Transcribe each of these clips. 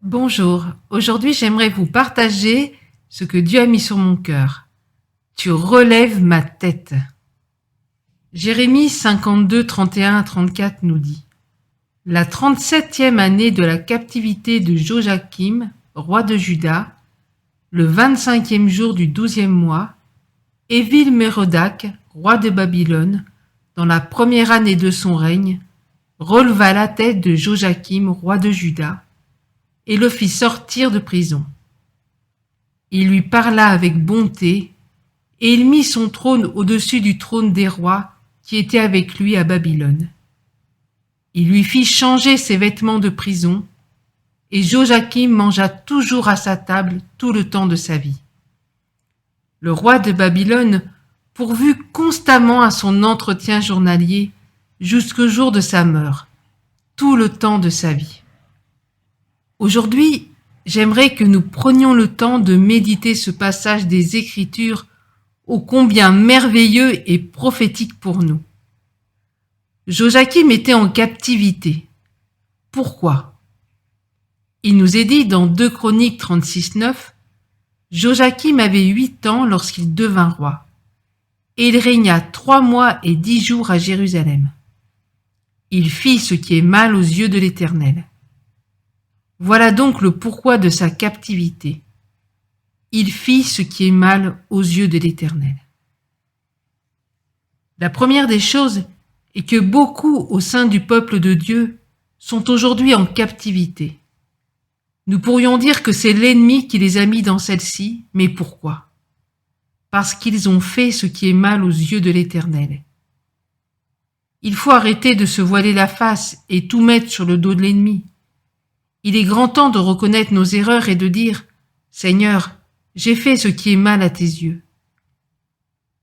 Bonjour, aujourd'hui j'aimerais vous partager ce que Dieu a mis sur mon cœur. Tu relèves ma tête. Jérémie 52, 31 à 34 nous dit: La 37e année de la captivité de Joachim, roi de Juda, le 25e jour du 12e mois, Évil-Mérodach, roi de Babylone, dans la première année de son règne, releva la tête de Joachim, roi de Juda, et le fit sortir de prison. Il lui parla avec bonté, et il mit son trône au-dessus du trône des rois qui étaient avec lui à Babylone. Il lui fit changer ses vêtements de prison, et Joachim mangea toujours à sa table tout le temps de sa vie. Le roi de Babylone pourvut constamment à son entretien journalier jusqu'au jour de sa mort, tout le temps de sa vie. Aujourd'hui, j'aimerais que nous prenions le temps de méditer ce passage des Écritures ô combien merveilleux et prophétique pour nous. Joachim était en captivité. Pourquoi? Il nous est dit dans 2 Chroniques 36, 9, Joachim avait 8 ans lorsqu'il devint roi, et il régna 3 mois et 10 jours à Jérusalem. Il fit ce qui est mal aux yeux de l'Éternel. Voilà donc le pourquoi de sa captivité. Il fit ce qui est mal aux yeux de l'Éternel. La première des choses est que beaucoup au sein du peuple de Dieu sont aujourd'hui en captivité. Nous pourrions dire que c'est l'ennemi qui les a mis dans celle-ci, mais pourquoi? Parce qu'ils ont fait ce qui est mal aux yeux de l'Éternel. Il faut arrêter de se voiler la face et tout mettre sur le dos de l'ennemi. Il est grand temps de reconnaître nos erreurs et de dire « Seigneur, j'ai fait ce qui est mal à tes yeux. »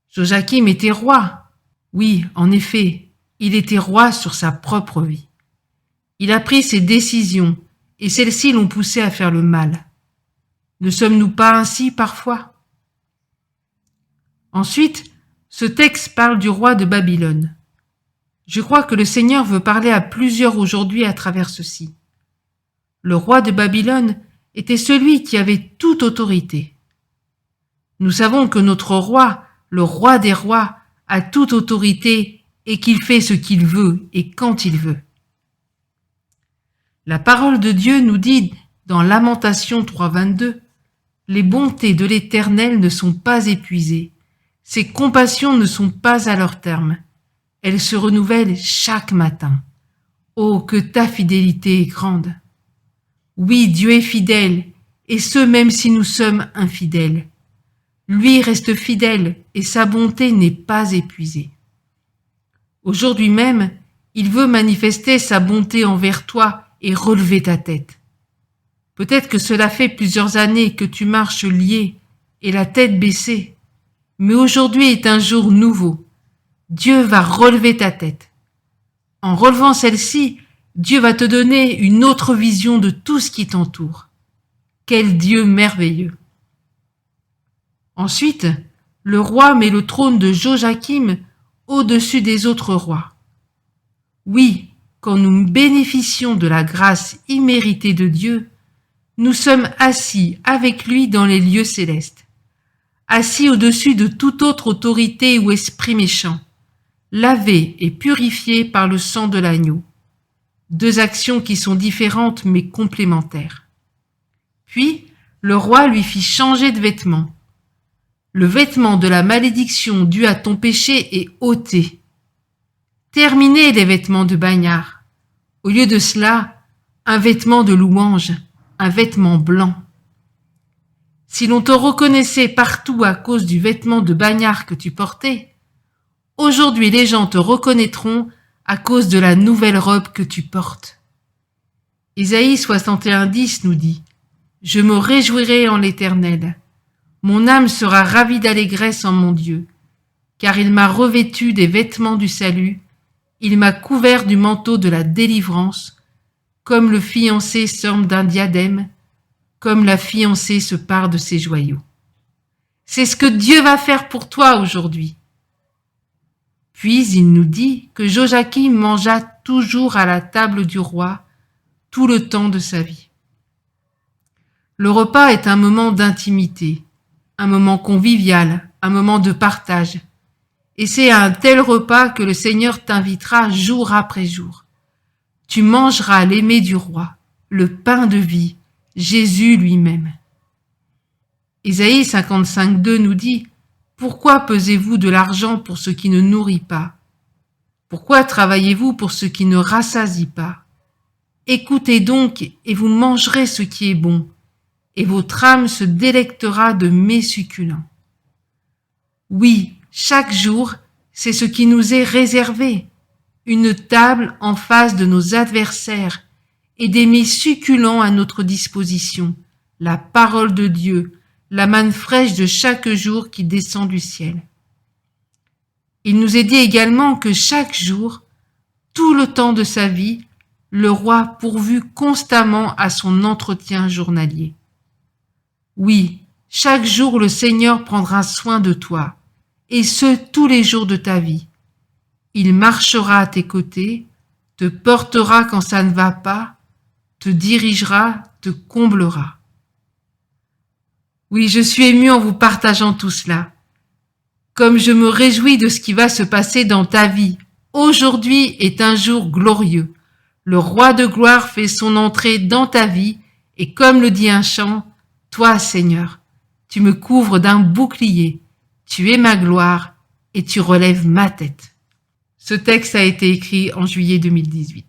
Joachim était roi. Oui, en effet, il était roi sur sa propre vie. Il a pris ses décisions et celles-ci l'ont poussé à faire le mal. Ne sommes-nous pas ainsi parfois? Ensuite, ce texte parle du roi de Babylone. Je crois que le Seigneur veut parler à plusieurs aujourd'hui à travers ceci. Le roi de Babylone était celui qui avait toute autorité. Nous savons que notre roi, le roi des rois, a toute autorité et qu'il fait ce qu'il veut et quand il veut. La parole de Dieu nous dit dans Lamentation 3.22 « Les bontés de l'Éternel ne sont pas épuisées, ses compassions ne sont pas à leur terme, elles se renouvellent chaque matin. Oh, que ta fidélité est grande !» Oui, Dieu est fidèle, et ce même si nous sommes infidèles. Lui reste fidèle, et sa bonté n'est pas épuisée. Aujourd'hui même, il veut manifester sa bonté envers toi et relever ta tête. Peut-être que cela fait plusieurs années que tu marches lié et la tête baissée, mais aujourd'hui est un jour nouveau. Dieu va relever ta tête. En relevant celle-ci, Dieu va te donner une autre vision de tout ce qui t'entoure. Quel Dieu merveilleux! Ensuite, le roi met le trône de Joachim au-dessus des autres rois. Oui, quand nous bénéficions de la grâce imméritée de Dieu, nous sommes assis avec lui dans les lieux célestes, assis au-dessus de toute autre autorité ou esprit méchant, lavés et purifiés par le sang de l'agneau. Deux actions qui sont différentes mais complémentaires. Puis, le roi lui fit changer de vêtements. Le vêtement de la malédiction due à ton péché est ôté. Terminez les vêtements de bagnard. Au lieu de cela, un vêtement de louange, un vêtement blanc. Si l'on te reconnaissait partout à cause du vêtement de bagnard que tu portais, aujourd'hui les gens te reconnaîtront à cause de la nouvelle robe que tu portes. Isaïe 61.10 nous dit « Je me réjouirai en l'Éternel. Mon âme sera ravie d'allégresse en mon Dieu, car il m'a revêtu des vêtements du salut, il m'a couvert du manteau de la délivrance, comme le fiancé s'orne d'un diadème, comme la fiancée se pare de ses joyaux. » C'est ce que Dieu va faire pour toi aujourd'hui. Puis il nous dit que Joachim mangea toujours à la table du roi tout le temps de sa vie. Le repas est un moment d'intimité, un moment convivial, un moment de partage. Et c'est à un tel repas que le Seigneur t'invitera jour après jour. Tu mangeras l'aimé du roi, le pain de vie, Jésus lui-même. Ésaïe 55,2 nous dit « Pourquoi pesez-vous de l'argent pour ce qui ne nourrit pas? Pourquoi travaillez-vous pour ce qui ne rassasie pas? Écoutez donc et vous mangerez ce qui est bon, et votre âme se délectera de mets succulents. » Oui, chaque jour, c'est ce qui nous est réservé, une table en face de nos adversaires et des mets succulents à notre disposition, la parole de Dieu, la manne fraîche de chaque jour qui descend du ciel. Il nous est dit également que chaque jour, tout le temps de sa vie, le roi pourvut constamment à son entretien journalier. Oui, chaque jour le Seigneur prendra soin de toi, et ce tous les jours de ta vie. Il marchera à tes côtés, te portera quand ça ne va pas, te dirigera, te comblera. Oui, je suis émue en vous partageant tout cela. Comme je me réjouis de ce qui va se passer dans ta vie. Aujourd'hui est un jour glorieux. Le roi de gloire fait son entrée dans ta vie et comme le dit un chant, toi, Seigneur, tu me couvres d'un bouclier, tu es ma gloire et tu relèves ma tête. Ce texte a été écrit en juillet 2018.